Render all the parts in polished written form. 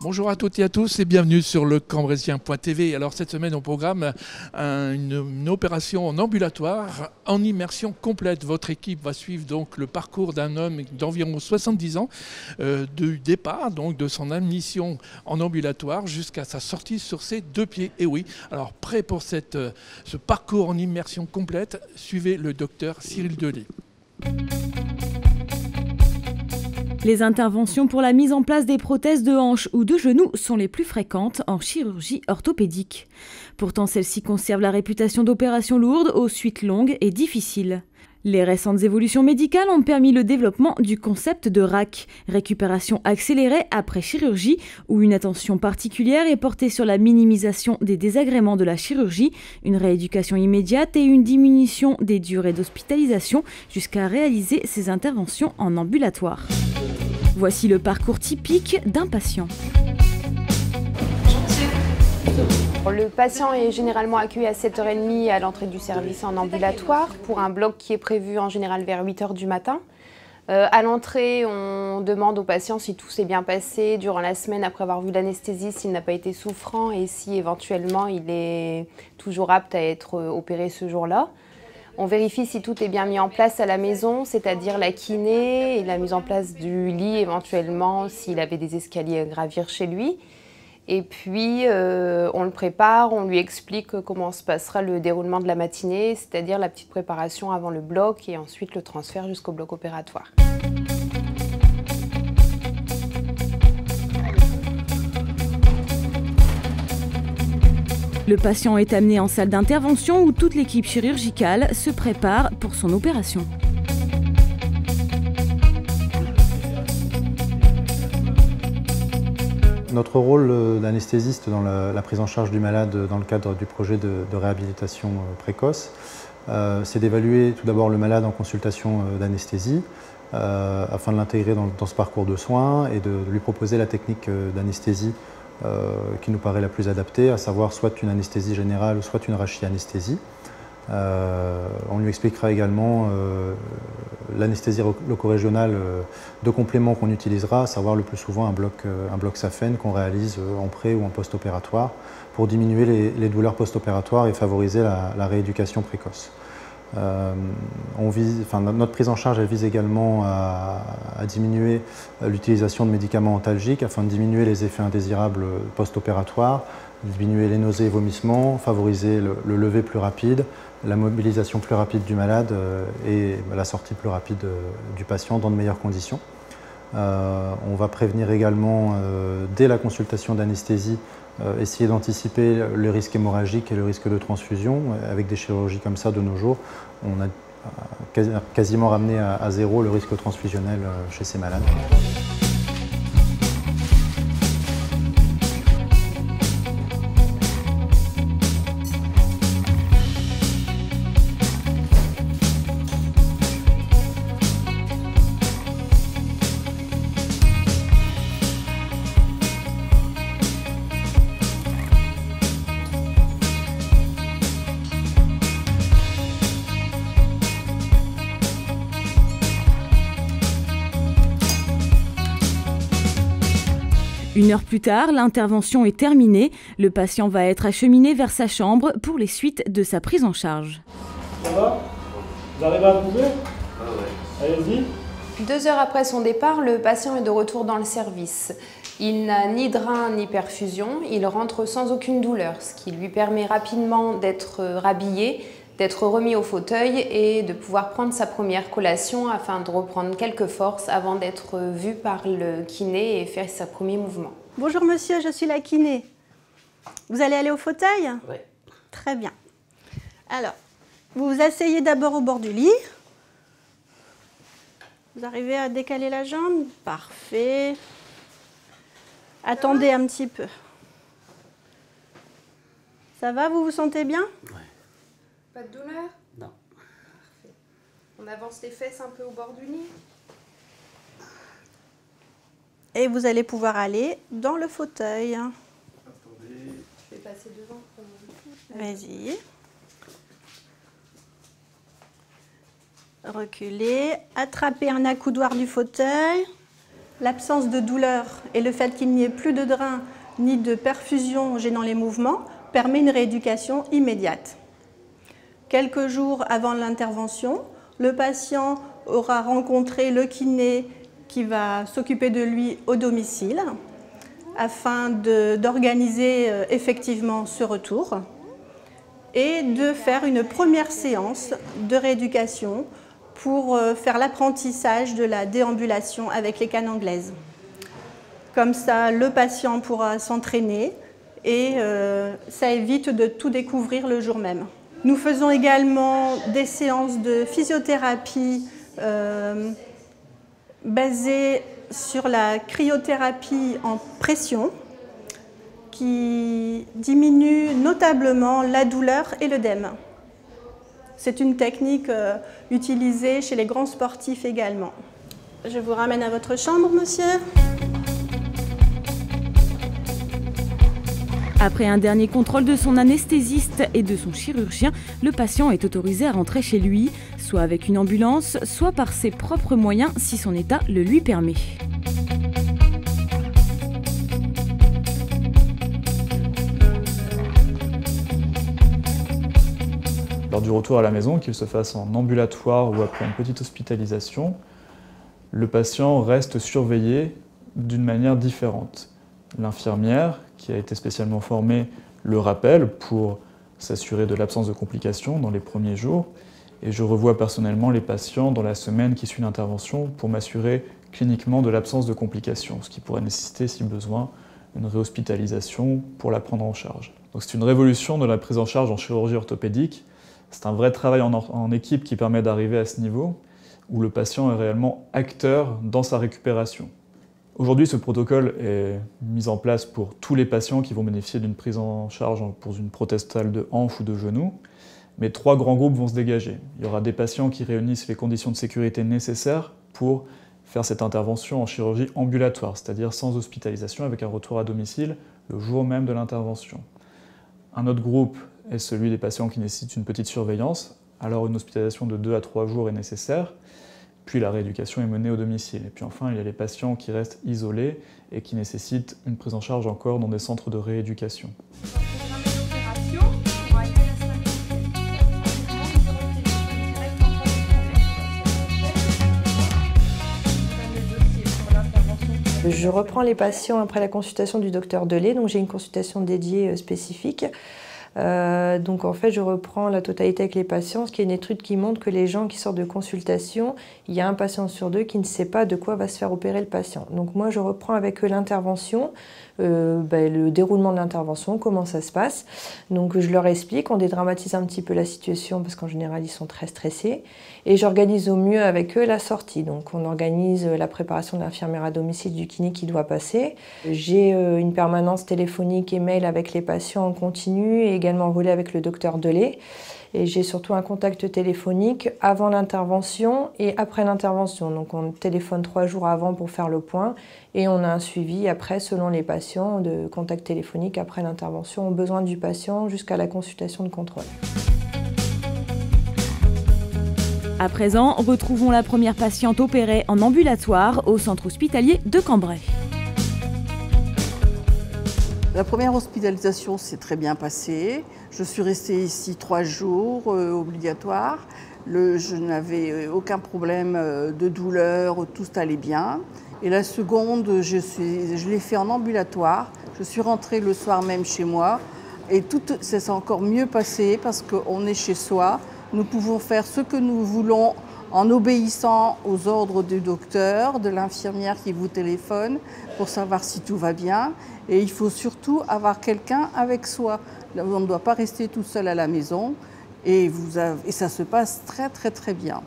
Bonjour à toutes et à tous et bienvenue sur le Cambrécien.tv. Alors cette semaine au programme, une opération en ambulatoire en immersion complète. Votre équipe va suivre donc le parcours d'un homme d'environ 70 ans, du départ donc de son admission en ambulatoire jusqu'à sa sortie sur ses deux pieds. Et oui, alors prêt pour ce parcours en immersion complète, suivez le docteur Cyril Delay. Les interventions pour la mise en place des prothèses de hanche ou de genoux sont les plus fréquentes en chirurgie orthopédique. Pourtant, celle-ci conserve la réputation d'opérations lourdes aux suites longues et difficiles. Les récentes évolutions médicales ont permis le développement du concept de RAC, récupération accélérée après chirurgie, où une attention particulière est portée sur la minimisation des désagréments de la chirurgie, une rééducation immédiate et une diminution des durées d'hospitalisation jusqu'à réaliser ces interventions en ambulatoire. Voici le parcours typique d'un patient. Le patient est généralement accueilli à 7h30 à l'entrée du service en ambulatoire pour un bloc qui est prévu en général vers 8h du matin. À l'entrée, on demande au patient si tout s'est bien passé durant la semaine après avoir vu l'anesthésie, s'il n'a pas été souffrant et si éventuellement il est toujours apte à être opéré ce jour-là. On vérifie si tout est bien mis en place à la maison, c'est-à-dire la kiné et la mise en place du lit éventuellement s'il avait des escaliers à gravir chez lui. Et puis on le prépare, on lui explique comment se passera le déroulement de la matinée, c'est-à-dire la petite préparation avant le bloc et ensuite le transfert jusqu'au bloc opératoire. Le patient est amené en salle d'intervention où toute l'équipe chirurgicale se prépare pour son opération. Notre rôle d'anesthésiste dans la prise en charge du malade dans le cadre du projet de réhabilitation précoce, c'est d'évaluer tout d'abord le malade en consultation d'anesthésie afin de l'intégrer dans ce parcours de soins et de lui proposer la technique d'anesthésie qui nous paraît la plus adaptée, à savoir soit une anesthésie générale ou soit une rachianesthésie. On lui expliquera également l'anesthésie locorégionale de complément qu'on utilisera, à savoir le plus souvent un bloc SAFEN qu'on réalise en pré ou en post-opératoire pour diminuer les douleurs post-opératoires et favoriser la rééducation précoce. Notre prise en charge elle vise également à diminuer l'utilisation de médicaments antalgiques afin de diminuer les effets indésirables post-opératoires, diminuer les nausées et vomissements, favoriser le lever plus rapide, la mobilisation plus rapide du malade et la sortie plus rapide du patient dans de meilleures conditions. On va prévenir également, dès la consultation d'anesthésie, essayer d'anticiper le risque hémorragique et le risque de transfusion. Avec des chirurgies comme ça de nos jours, on a quasiment ramené à zéro le risque transfusionnel chez ces malades. Une heure plus tard, l'intervention est terminée. Le patient va être acheminé vers sa chambre pour les suites de sa prise en charge. Ça va? Vous arrivez à bouger? Allez-y. 2 heures après son départ, le patient est de retour dans le service. Il n'a ni drain ni perfusion, il rentre sans aucune douleur, ce qui lui permet rapidement d'être rhabillé, d'être remis au fauteuil et de pouvoir prendre sa première collation afin de reprendre quelques forces avant d'être vu par le kiné et faire ses premiers mouvements. Bonjour monsieur, je suis la kiné. Vous allez aller au fauteuil? Oui. Très bien. Alors, vous vous asseyez d'abord au bord du lit. Vous arrivez à décaler la jambe? Parfait. Attendez un petit peu. Ça va, vous vous sentez bien? Oui. Pas de douleur? Non. Parfait. On avance les fesses un peu au bord du lit. Et vous allez pouvoir aller dans le fauteuil. Attendez. Je vais passer devant. Vas-y. Reculez. Attrapez un accoudoir du fauteuil. L'absence de douleur et le fait qu'il n'y ait plus de drain ni de perfusion gênant les mouvements permet une rééducation immédiate. Quelques jours avant l'intervention, le patient aura rencontré le kiné qui va s'occuper de lui au domicile afin d'organiser effectivement ce retour et de faire une première séance de rééducation pour faire l'apprentissage de la déambulation avec les cannes anglaises. Comme ça, le patient pourra s'entraîner et ça évite de tout découvrir le jour même. Nous faisons également des séances de physiothérapie basées sur la cryothérapie en pression qui diminue notablement la douleur et l'œdème. C'est une technique utilisée chez les grands sportifs également. Je vous ramène à votre chambre, monsieur. Après un dernier contrôle de son anesthésiste et de son chirurgien, le patient est autorisé à rentrer chez lui, soit avec une ambulance, soit par ses propres moyens si son état le lui permet. Lors du retour à la maison, qu'il se fasse en ambulatoire ou après une petite hospitalisation, le patient reste surveillé d'une manière différente. L'infirmière, qui a été spécialement formée, le rappelle pour s'assurer de l'absence de complications dans les premiers jours. Et je revois personnellement les patients dans la semaine qui suit l'intervention pour m'assurer cliniquement de l'absence de complications, ce qui pourrait nécessiter, si besoin, une réhospitalisation pour la prendre en charge. Donc c'est une révolution de la prise en charge en chirurgie orthopédique. C'est un vrai travail en équipe qui permet d'arriver à ce niveau où le patient est réellement acteur dans sa récupération. Aujourd'hui, ce protocole est mis en place pour tous les patients qui vont bénéficier d'une prise en charge pour une prothèse totale de hanche ou de genou, mais 3 grands groupes vont se dégager. Il y aura des patients qui réunissent les conditions de sécurité nécessaires pour faire cette intervention en chirurgie ambulatoire, c'est-à-dire sans hospitalisation avec un retour à domicile le jour même de l'intervention. Un autre groupe est celui des patients qui nécessitent une petite surveillance, alors une hospitalisation de 2 à 3 jours est nécessaire, puis la rééducation est menée au domicile. Et puis enfin, il y a les patients qui restent isolés et qui nécessitent une prise en charge encore dans des centres de rééducation. Je reprends les patients après la consultation du docteur Delay, donc j'ai une consultation dédiée spécifique. Donc en fait, je reprends la totalité avec les patients, ce qui est une étude qui montre que les gens qui sortent de consultation, il y a un patient sur 2 qui ne sait pas de quoi va se faire opérer le patient. Donc moi, je reprends avec eux l'intervention, le déroulement de l'intervention, comment ça se passe. Donc je leur explique, on dédramatise un petit peu la situation parce qu'en général, ils sont très stressés. Et j'organise au mieux avec eux la sortie. Donc on organise la préparation de l'infirmière à domicile du kiné qui doit passer. J'ai une permanence téléphonique et mail avec les patients en continu et également relais avec le docteur Delay. Et j'ai surtout un contact téléphonique avant l'intervention et après l'intervention. Donc on téléphone 3 jours avant pour faire le point et on a un suivi après selon les patients de contact téléphonique après l'intervention aux besoins du patient jusqu'à la consultation de contrôle. À présent, retrouvons la première patiente opérée en ambulatoire au centre hospitalier de Cambrai. La première hospitalisation s'est très bien passée. Je suis restée ici 3 jours obligatoires. Je n'avais aucun problème de douleur, tout allait bien. Et la seconde, je l'ai fait en ambulatoire. Je suis rentrée le soir même chez moi. Et tout s'est encore mieux passé parce qu'on est chez soi. Nous pouvons faire ce que nous voulons en obéissant aux ordres du docteur, de l'infirmière qui vous téléphone pour savoir si tout va bien. Et il faut surtout avoir quelqu'un avec soi. On ne doit pas rester tout seul à la maison et ça se passe très très très bien.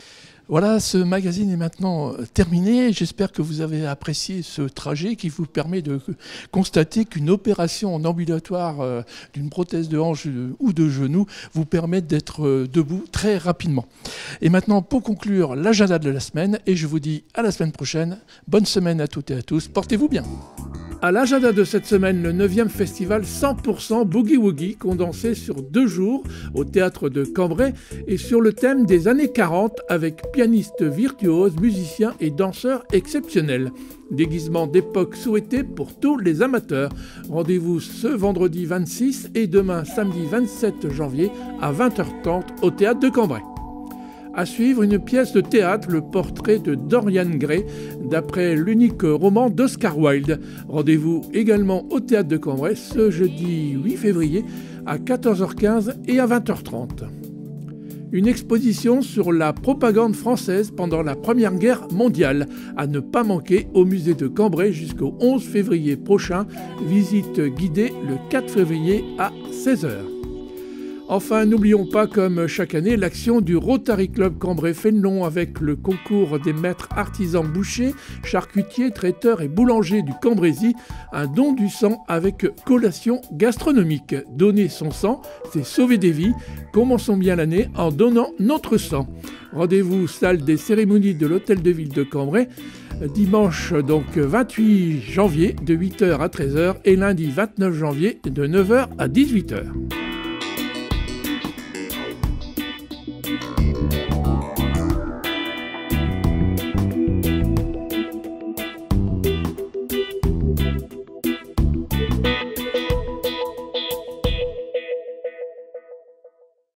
Voilà, ce magazine est maintenant terminé. J'espère que vous avez apprécié ce trajet qui vous permet de constater qu'une opération en ambulatoire d'une prothèse de hanche ou de genou vous permet d'être debout très rapidement. Et maintenant, pour conclure, l'agenda de la semaine, et je vous dis à la semaine prochaine. Bonne semaine à toutes et à tous. Portez-vous bien. À l'agenda de cette semaine, le 9e festival 100% Boogie Woogie, condensé sur 2 jours au théâtre de Cambrai et sur le thème des années 40 avec pianistes virtuoses, musiciens et danseurs exceptionnels. Déguisement d'époque souhaité pour tous les amateurs. Rendez-vous ce vendredi 26 et demain samedi 27 janvier à 20h30 au théâtre de Cambrai. À suivre, une pièce de théâtre, le portrait de Dorian Gray, d'après l'unique roman d'Oscar Wilde. Rendez-vous également au théâtre de Cambrai ce jeudi 8 février à 14h15 et à 20h30. Une exposition sur la propagande française pendant la Première Guerre mondiale, à ne pas manquer au musée de Cambrai jusqu'au 11 février prochain. Visite guidée le 4 février à 16h. Enfin, n'oublions pas, comme chaque année, l'action du Rotary Club Cambrai-Fénelon avec le concours des maîtres artisans bouchers, charcutiers, traiteurs et boulangers du Cambrésis, un don du sang avec collation gastronomique. Donner son sang, c'est sauver des vies. Commençons bien l'année en donnant notre sang. Rendez-vous salle des cérémonies de l'Hôtel de Ville de Cambrai, dimanche donc 28 janvier de 8h à 13h et lundi 29 janvier de 9h à 18h.